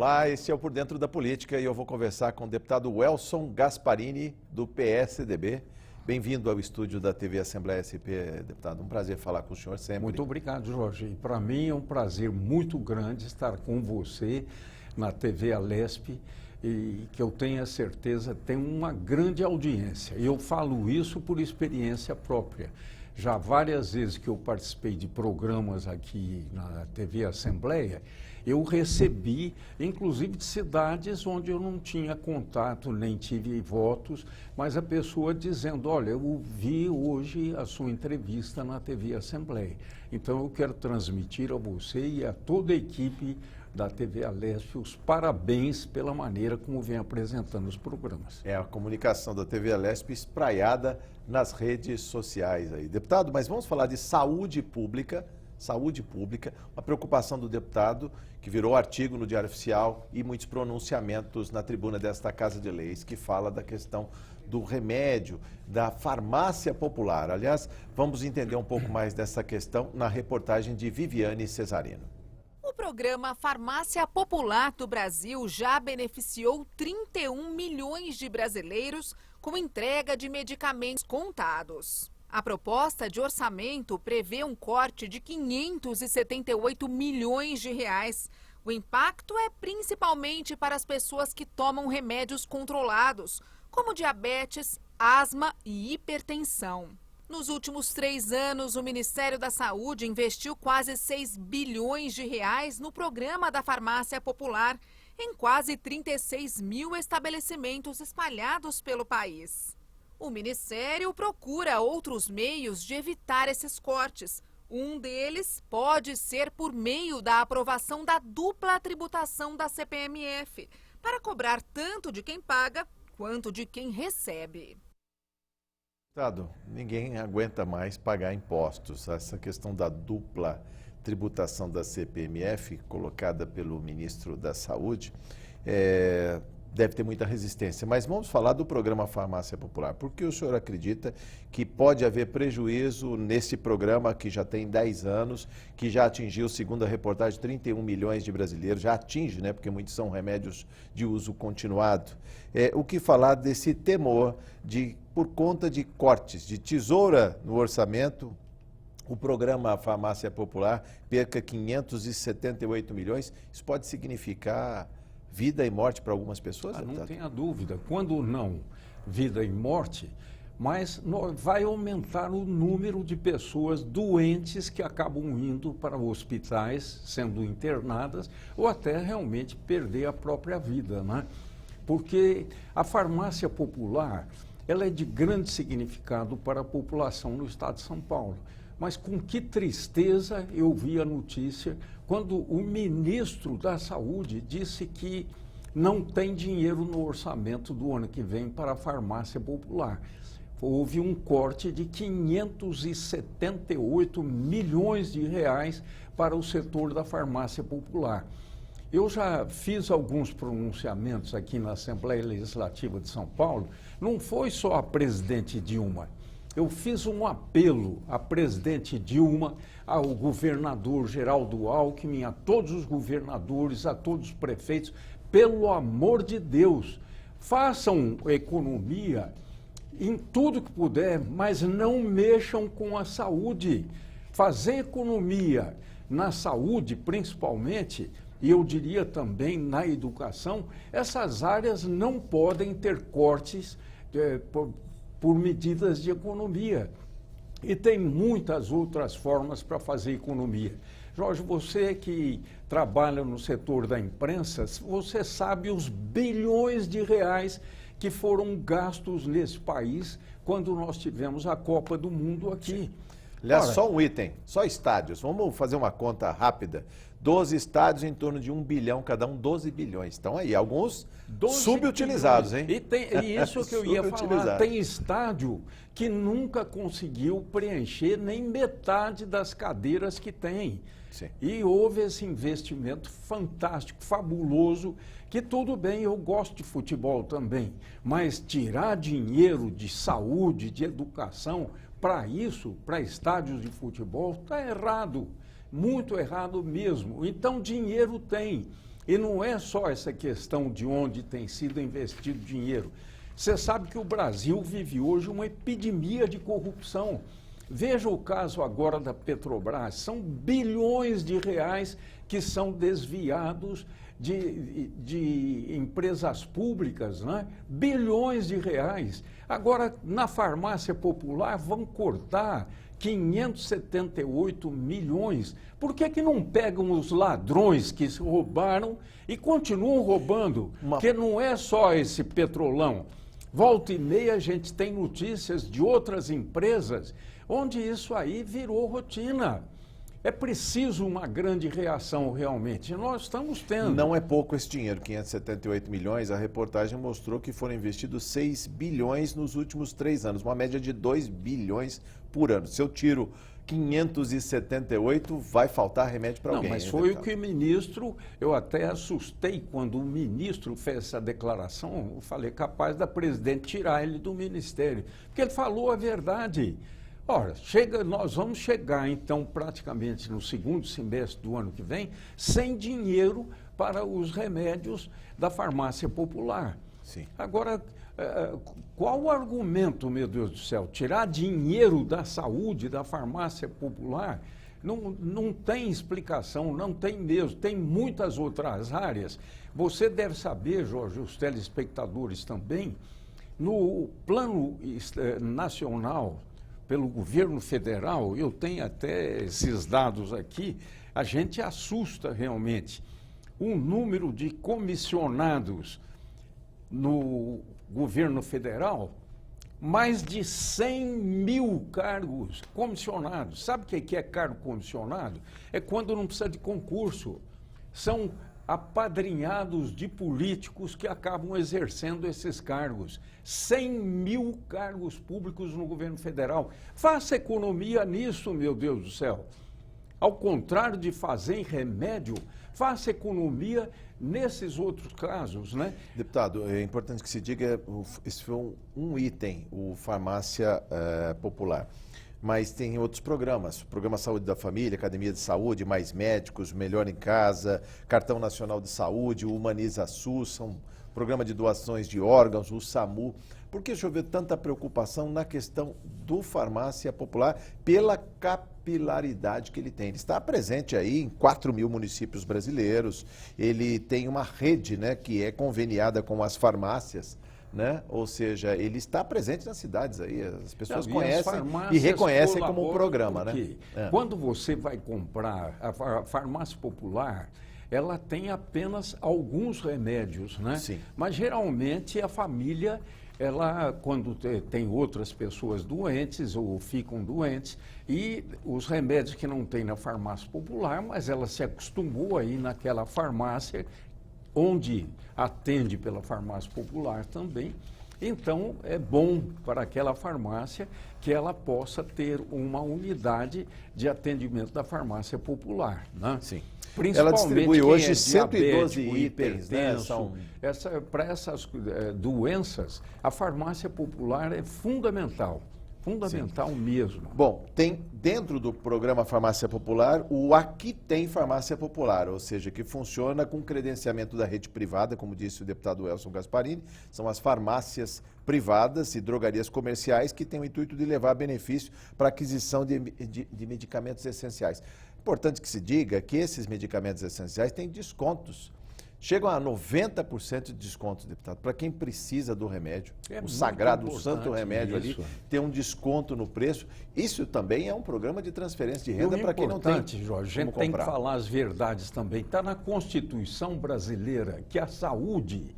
Olá, esse é o Por Dentro da Política e eu vou conversar com o deputado Welson Gasparini, do PSDB. Bem-vindo ao estúdio da TV Assembleia SP, deputado. Um prazer falar com o senhor sempre. Muito obrigado, Jorge. Para mim é um prazer muito grande estar com você na TV Alesp e que eu tenho a certeza tem uma grande audiência. E eu falo isso por experiência própria. Já várias vezes que eu participei de programas aqui na TV Assembleia, eu recebi, inclusive, de cidades onde eu não tinha contato, nem tive votos, mas a pessoa dizendo, olha, eu vi hoje a sua entrevista na TV Assembleia. Então, eu quero transmitir a você e a toda a equipe da TV Alesp os parabéns pela maneira como vem apresentando os programas. É a comunicação da TV Alesp espraiada nas redes sociais aí. Deputado, mas vamos falar de saúde pública, uma preocupação do deputado que virou artigo no Diário Oficial e muitos pronunciamentos na tribuna desta Casa de Leis que fala da questão do remédio, da farmácia popular. Aliás, vamos entender um pouco mais dessa questão na reportagem de Viviane Cesarino. O programa Farmácia Popular do Brasil já beneficiou 31 milhões de brasileiros com entrega de medicamentos contados. A proposta de orçamento prevê um corte de 578 milhões de reais. O impacto é principalmente para as pessoas que tomam remédios controlados, como diabetes, asma e hipertensão. Nos últimos 3 anos, o Ministério da Saúde investiu quase 6 bilhões de reais no programa da Farmácia Popular, em quase 36 mil estabelecimentos espalhados pelo país. O Ministério procura outros meios de evitar esses cortes. Um deles pode ser por meio da aprovação da dupla tributação da CPMF, para cobrar tanto de quem paga quanto de quem recebe. Deputado, ninguém aguenta mais pagar impostos. Essa questão da dupla tributação da CPMF, colocada pelo ministro da Saúde, deve ter muita resistência. Mas vamos falar do programa Farmácia Popular. Por que o senhor acredita que pode haver prejuízo nesse programa que já tem 10 anos, que já atingiu, segundo a reportagem, 31 milhões de brasileiros? Já atinge, né? Porque muitos são remédios de uso continuado. O que falar desse temor de, por conta de cortes, de tesoura no orçamento, o programa Farmácia Popular perca 578 milhões? Isso pode significar vida e morte para algumas pessoas? Não tenha dúvida. Quando não vida e morte, mas vai aumentar o número de pessoas doentes que acabam indo para hospitais, sendo internadas, ou até realmente perder a própria vida, né? Porque a farmácia popular, ela é de grande significado para a população no estado de São Paulo. Mas com que tristeza eu vi a notícia quando o ministro da Saúde disse que não tem dinheiro no orçamento do ano que vem para a farmácia popular. Houve um corte de 578 milhões de reais para o setor da farmácia popular. Eu já fiz alguns pronunciamentos aqui na Assembleia Legislativa de São Paulo, não foi só a presidente Dilma. Eu fiz um apelo à presidente Dilma, ao governador Geraldo Alckmin, a todos os governadores, a todos os prefeitos, pelo amor de Deus, façam economia em tudo que puder, mas não mexam com a saúde. Fazer economia na saúde, principalmente, e eu diria também na educação, essas áreas não podem ter cortes por medidas de economia. E tem muitas outras formas para fazer economia. Jorge, você que trabalha no setor da imprensa, você sabe os bilhões de reais que foram gastos nesse país quando nós tivemos a Copa do Mundo aqui. Aliás, só um item, só estádios. Vamos fazer uma conta rápida. 12 estádios em torno de 1 bilhão, cada um 12 bilhões. Estão aí, alguns subutilizados, hein? E isso que eu ia falar, tem estádio que nunca conseguiu preencher nem metade das cadeiras que tem. Sim. E houve esse investimento fantástico, fabuloso, que tudo bem, eu gosto de futebol também, mas tirar dinheiro de saúde, de educação, para isso, para estádios de futebol, está errado. Muito errado mesmo. Então, dinheiro tem. E não é só essa questão de onde tem sido investido dinheiro. Você sabe que o Brasil vive hoje uma epidemia de corrupção. Veja o caso agora da Petrobras. São bilhões de reais que são desviados de empresas públicas, né? Bilhões de reais. Agora, na farmácia popular, vão cortar 578 milhões. Por que não pegam os ladrões que roubaram e continuam roubando? Porque não é só esse Petrolão. Volta e meia a gente tem notícias de outras empresas onde isso aí virou rotina. É preciso uma grande reação realmente. Nós estamos tendo. Não é pouco esse dinheiro, 578 milhões. A reportagem mostrou que foram investidos 6 bilhões nos últimos 3 anos, uma média de 2 bilhões por ano. Se eu tiro 578, vai faltar remédio para alguém. Não, mas foi o que o ministro, eu até assustei quando o ministro fez essa declaração, eu falei, capaz da presidente tirar ele do ministério, porque ele falou a verdade. Ora, nós vamos chegar, então, praticamente no segundo semestre do ano que vem, sem dinheiro para os remédios da farmácia popular. Sim. Agora, qual o argumento, meu Deus do céu? Tirar dinheiro da saúde, da farmácia popular? Não tem explicação, não tem mesmo. Tem muitas outras áreas. Você deve saber, Jorge, os telespectadores também, no plano nacional, pelo governo federal, eu tenho até esses dados aqui, a gente assusta realmente. O número de comissionados no governo federal, mais de 100 mil cargos comissionados. Sabe o que é cargo comissionado? É quando não precisa de concurso. São apadrinhados de políticos que acabam exercendo esses cargos. 100 mil cargos públicos no governo federal. Faça economia nisso, meu Deus do céu. Ao contrário de fazer em remédio, faça economia nesses outros casos, né? Deputado, é importante que se diga, esse foi um item, o farmácia popular. Mas tem outros programas, Programa Saúde da Família, Academia de Saúde, Mais Médicos, Melhor em Casa, Cartão Nacional de Saúde, o Humaniza SUS, Programa de Doações de Órgãos, o SAMU. Por que chover tanta preocupação na questão do farmácia popular pela capilaridade que ele tem? Ele está presente aí em 4 mil municípios brasileiros, ele tem uma rede, né, que é conveniada com as farmácias, né? Ou seja, ele está presente nas cidades aí, as pessoas conhecem e reconhecem como um programa, né? Quando você vai comprar a farmácia popular, ela tem apenas alguns remédios, né? Sim. Mas geralmente a família, ela quando tem outras pessoas doentes ou ficam doentes, e os remédios que não tem na farmácia popular, mas ela se acostumou aí naquela farmácia onde atende pela farmácia popular também. Então, é bom para aquela farmácia que ela possa ter uma unidade de atendimento da farmácia popular, né? Sim. Principalmente ela distribui hoje 112 diabético, itens, né? Para essas doenças, a farmácia popular é fundamental. Fundamental mesmo. Bom, tem dentro do programa Farmácia Popular, o Aqui Tem Farmácia Popular, ou seja, que funciona com credenciamento da rede privada, como disse o deputado Elson Gasparini, são as farmácias privadas e drogarias comerciais que têm o intuito de levar benefício para a aquisição de medicamentos essenciais. Importante que se diga que esses medicamentos essenciais têm descontos. Chegam a 90% de desconto, deputado, para quem precisa do remédio. O sagrado, o santo remédio ali, tem um desconto no preço. Isso também é um programa de transferência de renda para quem não tem. Jorge, a gente tem que falar as verdades também. Está na Constituição brasileira que a saúde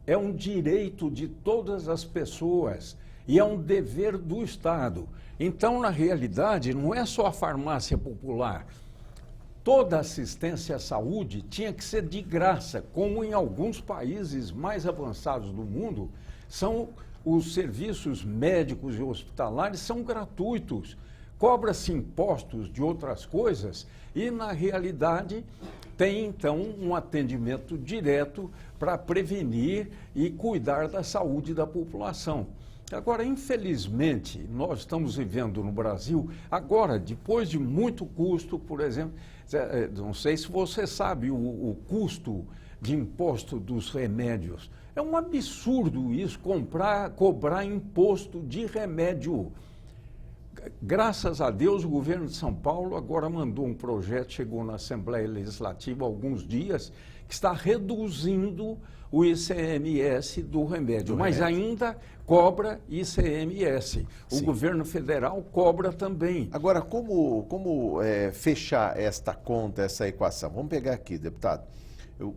é um direito de todas as pessoas e é um dever do Estado. Então, na realidade, não é só a farmácia popular. Toda assistência à saúde tinha que ser de graça, como em alguns países mais avançados do mundo, os serviços médicos e hospitalares são gratuitos. Cobra-se impostos de outras coisas e, na realidade, tem, então, um atendimento direto para prevenir e cuidar da saúde da população. Agora, infelizmente, nós estamos vivendo no Brasil, agora, depois de muito custo, por exemplo, não sei se você sabe o custo de imposto dos remédios. É um absurdo isso, cobrar imposto de remédio. Graças a Deus, o governo de São Paulo agora mandou um projeto, chegou na Assembleia Legislativa há alguns dias, que está reduzindo o ICMS do remédio, mas ainda cobra ICMS. O governo federal cobra também. Agora, como fechar esta conta, essa equação? Vamos pegar aqui, deputado,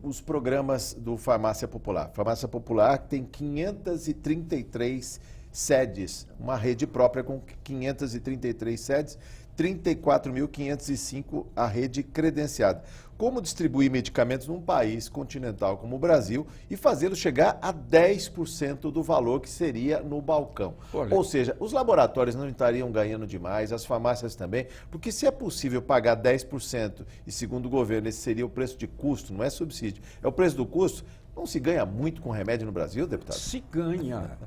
os programas do Farmácia Popular. Farmácia Popular tem 533 sedes, uma rede própria com 533 sedes, 34.505 a rede credenciada. Como distribuir medicamentos num país continental como o Brasil e fazê-los chegar a 10% do valor que seria no balcão? Olha, ou seja, os laboratórios não estariam ganhando demais, as farmácias também, porque se é possível pagar 10% e segundo o governo esse seria o preço de custo, não é subsídio, é o preço do custo, não se ganha muito com remédio no Brasil, deputado? Se ganha.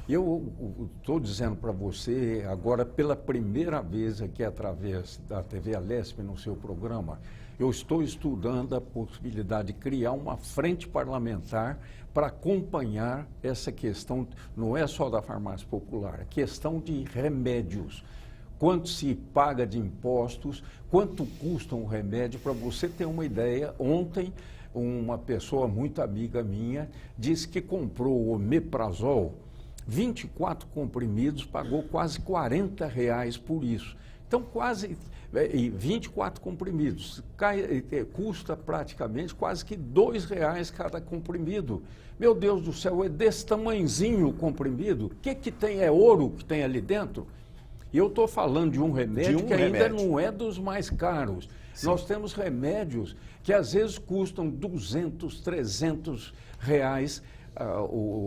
Eu estou dizendo para você, agora pela primeira vez aqui através da TV Alesp no seu programa, eu estou estudando a possibilidade de criar uma frente parlamentar para acompanhar essa questão, não é só da farmácia popular, é questão de remédios. Quanto se paga de impostos, quanto custa um remédio, para você ter uma ideia, ontem uma pessoa muito amiga minha disse que comprou o omeprazol, 24 comprimidos, pagou quase R$40 por isso. Então, quase 24 comprimidos, custa praticamente quase que R$2 cada comprimido. Meu Deus do céu, é desse tamanhozinho o comprimido? O que tem? É ouro que tem ali dentro? E eu estou falando de um remédio que ainda não é dos mais caros. Sim. Nós temos remédios que às vezes custam R$200, R$300.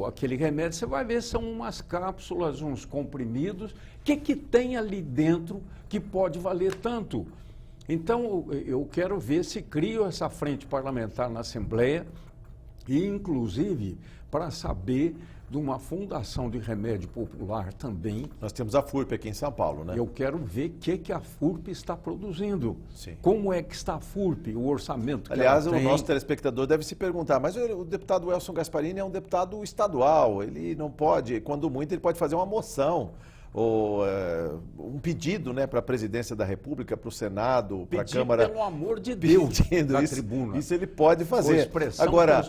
Aquele remédio, você vai ver, são umas cápsulas, uns comprimidos. O que tem ali dentro que pode valer tanto? Então, eu quero ver se crio essa frente parlamentar na Assembleia e, inclusive, para saber de uma fundação de remédio popular também. Nós temos a FURP aqui em São Paulo, né? Eu quero ver o que a FURP está produzindo. Sim. Como é que está a FURP, o orçamento que Aliás, ela tem. O nosso telespectador deve se perguntar, mas o deputado Elson Gasparini é um deputado estadual, ele não pode, quando muito, ele pode fazer uma moção ou um pedido, né, para a presidência da República, para o Senado, para a Câmara. Pelo amor de Deus, na tribuna. Isso ele pode fazer. Agora,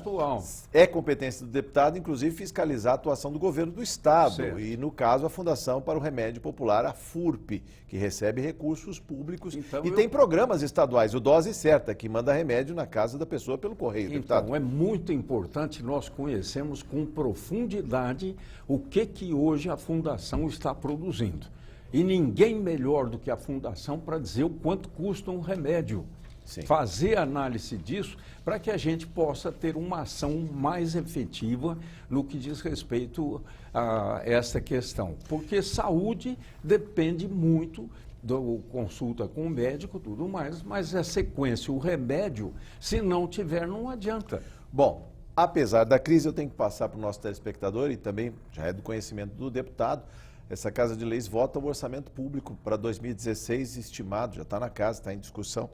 é competência do deputado, inclusive, fiscalizar a atuação do governo do Estado. Certo. E, no caso, a Fundação para o Remédio Popular, a FURP, que recebe recursos públicos tem programas estaduais, o Dose Certa, que manda remédio na casa da pessoa pelo correio, deputado. Então, é muito importante nós conhecermos com profundidade o que hoje a Fundação está produzindo. E ninguém melhor do que a Fundação para dizer o quanto custa um remédio. Sim. Fazer análise disso para que a gente possa ter uma ação mais efetiva no que diz respeito a essa questão. Porque saúde depende muito da consulta com o médico, tudo mais, mas a sequência, o remédio, se não tiver, não adianta. Bom, apesar da crise, eu tenho que passar para o nosso telespectador e também já é do conhecimento do deputado. Essa Casa de Leis vota o orçamento público para 2016 estimado, já está na casa, está em discussão,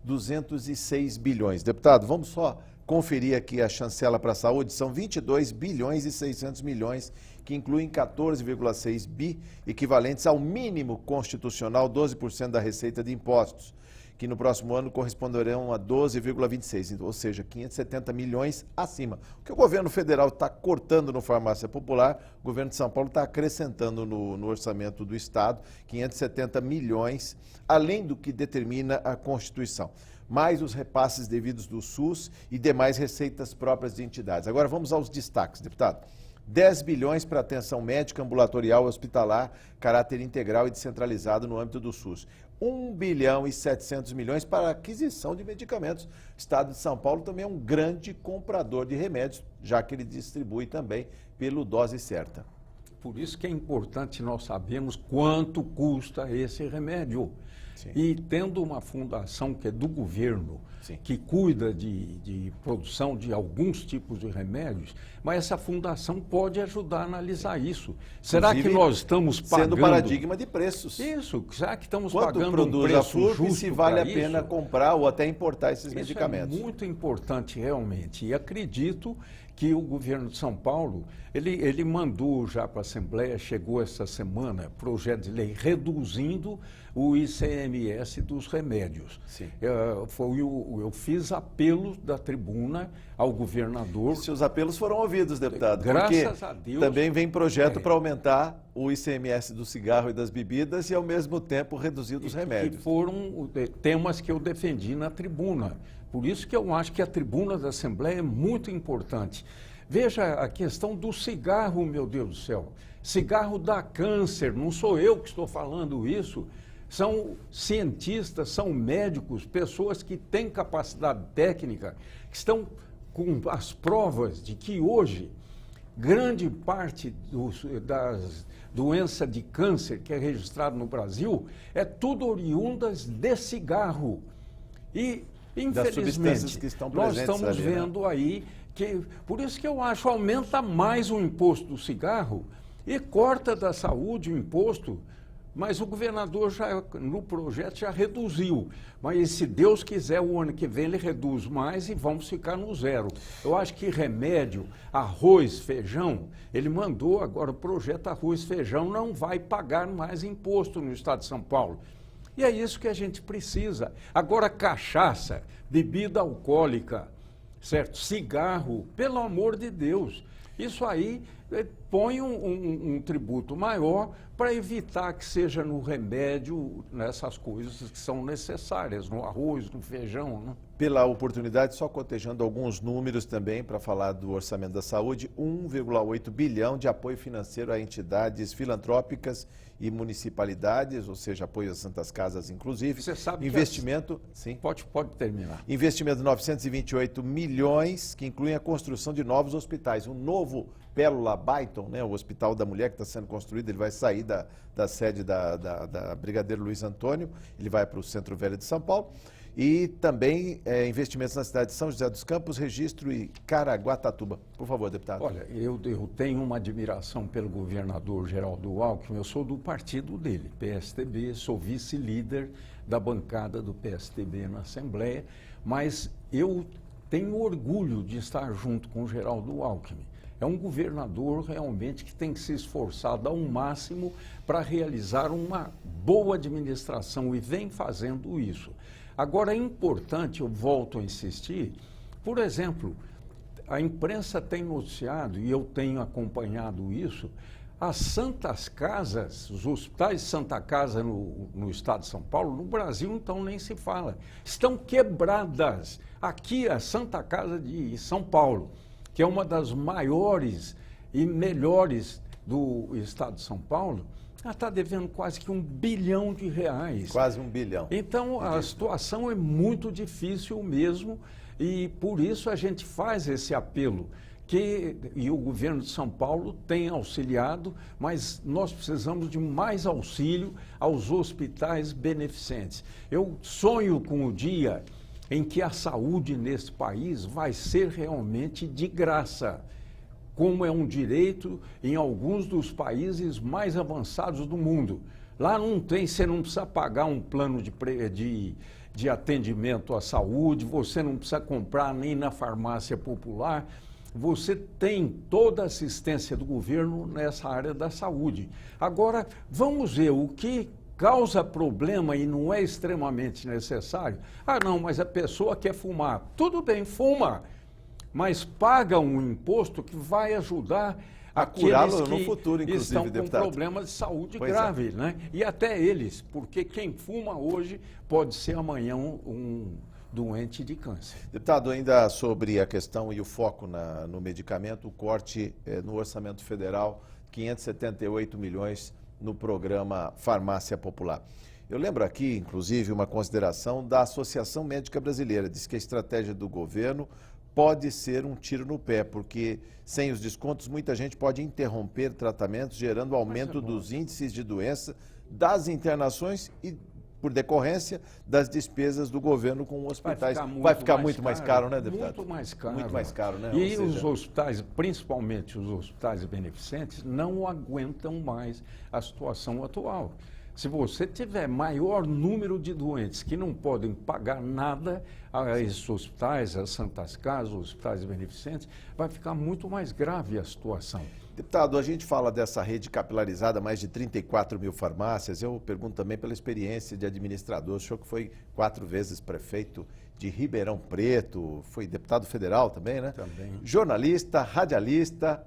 206 bilhões. Deputado, vamos só conferir aqui a chancela para a saúde, são 22 bilhões e 600 milhões, que incluem 14,6 bi, equivalentes ao mínimo constitucional, 12% da receita de impostos, que no próximo ano corresponderão a 12,26, ou seja, 570 milhões acima. O que o governo federal está cortando no Farmácia Popular, o governo de São Paulo está acrescentando no orçamento do Estado, 570 milhões, além do que determina a Constituição, mais os repasses devidos do SUS e demais receitas próprias de entidades. Agora vamos aos destaques, deputado. 10 bilhões para atenção médica, ambulatorial e hospitalar, caráter integral e descentralizado no âmbito do SUS. 1 bilhão e 700 milhões para aquisição de medicamentos. O Estado de São Paulo também é um grande comprador de remédios, já que ele distribui também pelo Dose Certa. por isso que é importante nós sabermos quanto custa esse remédio. Sim. E tendo uma fundação que é do governo, Sim. que cuida de produção de alguns tipos de remédios, mas essa fundação pode ajudar a analisar isso. Será que Inclusive, nós estamos pagando... sendo paradigma de preços. Isso, será que estamos Quanto pagando produz um a preço FURP e justo se vale a para pena isso? comprar ou até importar esses Isso medicamentos. é muito importante realmente, e acredito que o governo de São Paulo, ele mandou já para a Assembleia, chegou essa semana, projeto de lei reduzindo o ICMS dos remédios. Sim. Eu fiz apelos da tribuna ao governador. Seus apelos foram ouvidos, deputado. Graças porque a Deus. Também vem projeto para aumentar o ICMS do cigarro e das bebidas e, ao mesmo tempo, reduzir dos remédios. Que foram temas que eu defendi na tribuna. Por isso que eu acho que a tribuna da Assembleia é muito importante. Veja a questão do cigarro, meu Deus do céu. Cigarro dá câncer, não sou eu que estou falando isso. São cientistas, são médicos, pessoas que têm capacidade técnica, que estão com as provas de que hoje grande parte das doenças de câncer que é registrado no Brasil é tudo oriundas de cigarro. E, infelizmente, que estão nós presentes estamos ali, vendo aí que... Por isso que eu acho aumenta mais o imposto do cigarro e corta da saúde o imposto. Mas o governador já, no projeto, já reduziu. Mas se Deus quiser, o ano que vem ele reduz mais e vamos ficar no zero. Eu acho que remédio, arroz, feijão, ele mandou agora o projeto arroz, feijão, não vai pagar mais imposto no estado de São Paulo. E é isso que a gente precisa. Agora, cachaça, bebida alcoólica, certo? Cigarro, pelo amor de Deus. Isso aí põe um tributo maior para evitar que seja no remédio, nessas coisas que são necessárias, no arroz, no feijão. Né? Pela oportunidade, só cotejando alguns números também para falar do orçamento da saúde, 1,8 bilhão de apoio financeiro a entidades filantrópicas e municipalidades, ou seja, apoio às Santas Casas, inclusive. Você sabe investimento, sim. Pode terminar. Investimento de 928 milhões, que inclui a construção de novos hospitais. Um novo Pérola Byton, né, o Hospital da Mulher que está sendo construído, ele vai sair da sede da Brigadeiro Luiz Antônio, ele vai para o Centro Velho de São Paulo. E também investimentos na cidade de São José dos Campos, Registro e Caraguatatuba. Por favor, deputado. Olha, eu tenho uma admiração pelo governador Geraldo Alckmin, eu sou do partido dele, PSTB, sou vice-líder da bancada do PSTB na Assembleia, mas eu tenho orgulho de estar junto com o Geraldo Alckmin. É um governador realmente que tem que se esforçar ao máximo para realizar uma boa administração e vem fazendo isso. Agora, é importante, eu volto a insistir, por exemplo, a imprensa tem noticiado, e eu tenho acompanhado isso, as Santas Casas, os hospitais de Santa Casa no estado de São Paulo, no Brasil então nem se fala, estão quebradas. Aqui a Santa Casa de São Paulo, que é uma das maiores e melhores do estado de São Paulo, ela está devendo quase que R$1 bilhão. Quase R$1 bilhão. Então, a situação é muito difícil mesmo e por isso a gente faz esse apelo. E o governo de São Paulo tem auxiliado, mas nós precisamos de mais auxílio aos hospitais beneficentes. Eu sonho com o dia em que a saúde nesse país vai ser realmente de graça, como é um direito em alguns dos países mais avançados do mundo. Lá não tem, você não precisa pagar um plano de atendimento à saúde, você não precisa comprar nem na farmácia popular, você tem toda a assistência do governo nessa área da saúde. Agora, vamos ver o que causa problema e não é extremamente necessário. Ah, não, mas a pessoa quer fumar. Tudo bem, fuma, mas paga um imposto que vai ajudar a curá-lo no futuro, inclusive, estão com deputado. problemas de saúde Pois grave, né? E até eles, porque quem fuma hoje pode ser amanhã um doente de câncer. Deputado, ainda sobre a questão e o foco no medicamento, o corte no orçamento federal, 578 milhões no programa Farmácia Popular. Eu lembro aqui, inclusive, uma consideração da Associação Médica Brasileira. Diz que a estratégia do governo pode ser um tiro no pé, porque sem os descontos muita gente pode interromper tratamentos, gerando aumento dos índices de doença, das internações e, por decorrência, das despesas do governo com hospitais. Vai ficar muito mais caro, né, deputado? Muito mais caro. Muito mais caro, né? E os hospitais, principalmente os hospitais beneficentes, não aguentam mais a situação atual. Se você tiver maior número de doentes que não podem pagar nada a esses hospitais, as Santas Casas, os hospitais beneficentes, vai ficar muito mais grave a situação. Deputado, a gente fala dessa rede capilarizada, mais de 34 mil farmácias. Eu pergunto também pela experiência de administrador. O senhor que foi 4 vezes prefeito de Ribeirão Preto, foi deputado federal também, né? Também. Jornalista, radialista,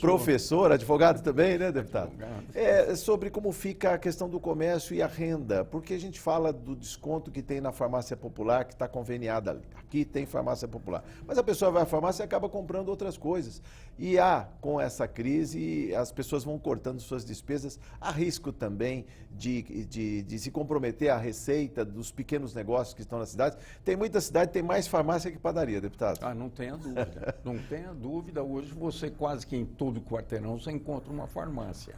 professor, advogado também, né, deputado? Advogado. Sobre como fica a questão do comércio e a renda, porque a gente fala do desconto que tem na farmácia popular, que está conveniada ali. Aqui tem farmácia popular. Mas a pessoa vai à farmácia e acaba comprando outras coisas. E com essa crise, as pessoas vão cortando suas despesas. Há risco também de se comprometer a receita dos pequenos negócios que estão na cidade. Tem muita cidade, tem mais farmácia que padaria, deputado. Não tenha dúvida. Não tenha dúvida. Hoje você quase que em todo quarteirão você encontra uma farmácia.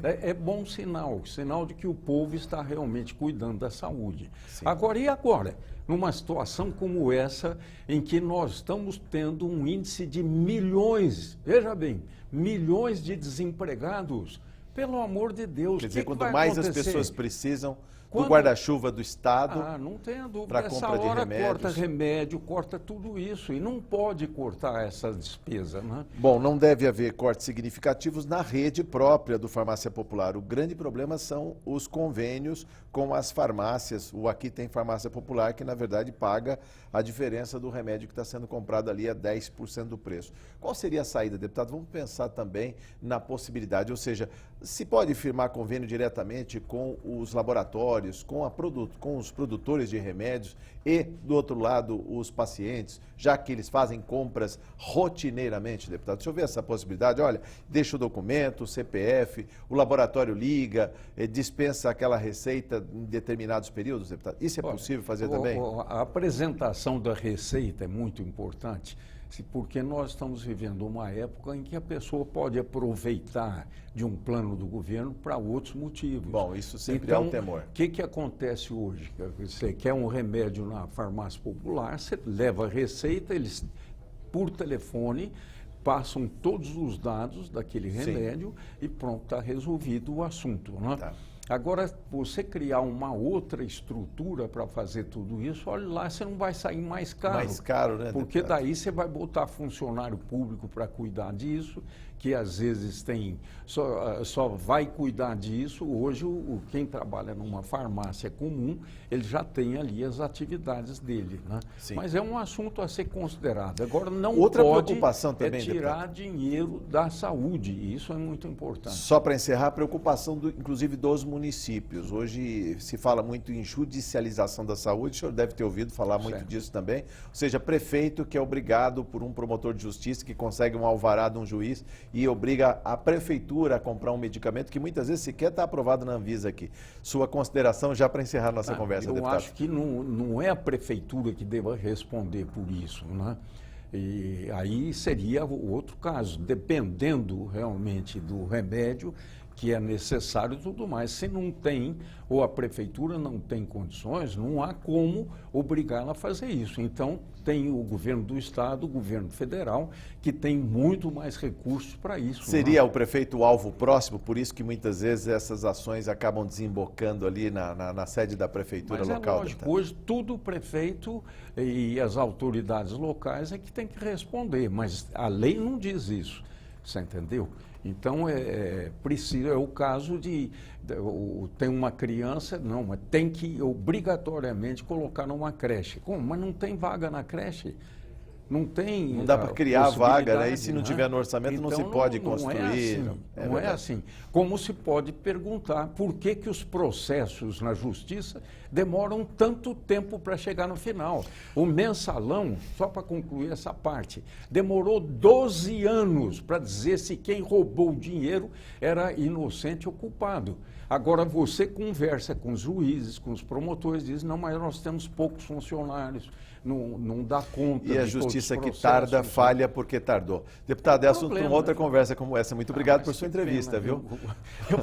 É bom sinal de que o povo está realmente cuidando da saúde. Sim. Agora, e agora? Numa situação como essa, em que nós estamos tendo um índice de milhões, veja bem, milhões de desempregados, pelo amor de Deus. Quer dizer, quanto mais as pessoas precisam do guarda-chuva do Estado, não tenha dúvida, para compra de remédios. Corta remédio, corta tudo isso, e não pode cortar essa despesa, né? Bom, não deve haver cortes significativos na rede própria do Farmácia Popular. O grande problema são os convênios com as farmácias. O Aqui Tem Farmácia Popular, que na verdade paga a diferença do remédio que está sendo comprado ali a 10% do preço. Qual seria a saída, deputado? Vamos pensar também na possibilidade, ou seja, se pode firmar convênio diretamente com os laboratórios, com os produtores de remédios e, do outro lado, os pacientes, já que eles fazem compras rotineiramente, deputado. O senhor vê essa possibilidade? Olha, deixa o documento, o CPF, o laboratório liga, dispensa aquela receita em determinados períodos, deputado. Isso é possível fazer também? A apresentação da receita é muito importante, porque nós estamos vivendo uma época em que a pessoa pode aproveitar de um plano do governo para outros motivos. Bom, isso sempre é um temor. O que acontece hoje? Você quer um remédio na farmácia popular, você leva a receita, eles, por telefone, passam todos os dados daquele remédio e pronto, está resolvido o assunto, né? Tá. Agora, você criar uma outra estrutura para fazer tudo isso, olha lá, você não vai sair mais caro. Mais caro, né? Porque daí você vai botar funcionário público para cuidar disso, que às vezes só vai cuidar disso. Hoje, quem trabalha numa farmácia comum, ele já tem ali as atividades dele, né? Sim. Mas é um assunto a ser considerado. Agora, não outra pode preocupação também, tirar dinheiro da saúde, e isso é muito importante. Só para encerrar, a preocupação, inclusive, dos municípios. Hoje se fala muito em judicialização da saúde, o senhor deve ter ouvido falar muito disso também. Ou seja, prefeito que é obrigado por um promotor de justiça que consegue um alvará de um juiz e obriga a prefeitura a comprar um medicamento que muitas vezes sequer está aprovado na Anvisa aqui. Sua consideração já para encerrar nossa conversa, deputado? Eu acho que não é a prefeitura que deva responder por isso, né? E aí seria o outro caso, dependendo realmente do remédio que é necessário e tudo mais. Se não tem, ou a prefeitura não tem condições, não há como obrigá-la a fazer isso. Então, tem o governo do estado, o governo federal, que tem muito mais recursos para isso. Seria o prefeito o alvo próximo, por isso que muitas vezes essas ações acabam desembocando ali na sede da prefeitura local? Mas lógico, hoje tudo o prefeito e as autoridades locais é que tem que responder, mas a lei não diz isso, você entendeu? Então, é o caso de tem uma criança, não, mas tem que obrigatoriamente colocar numa creche. Como? Mas não tem vaga na creche. Não tem. Não dá para criar a vaga, né? E se não tiver no orçamento, então, não se pode construir. Não é assim. Como se pode perguntar por que os processos na justiça demoram tanto tempo para chegar no final. O mensalão, só para concluir essa parte, demorou 12 anos para dizer se quem roubou o dinheiro era inocente ou culpado. Agora você conversa com os juízes, com os promotores, diz, não, mas nós temos poucos funcionários, não dá conta. E a justiça justiça que tarda, falha porque tardou. Deputado, é assunto para uma outra conversa como essa. Muito obrigado por sua entrevista, viu?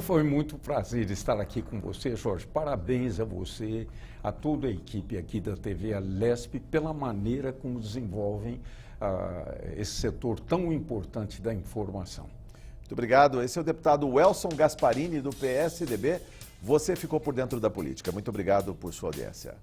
Foi muito prazer estar aqui com você, Jorge. Parabéns a você, a toda a equipe aqui da TV Alesp, pela maneira como desenvolvem esse setor tão importante da informação. Muito obrigado. Esse é o deputado Welson Gasparini, do PSDB. Você ficou por dentro da política. Muito obrigado por sua audiência.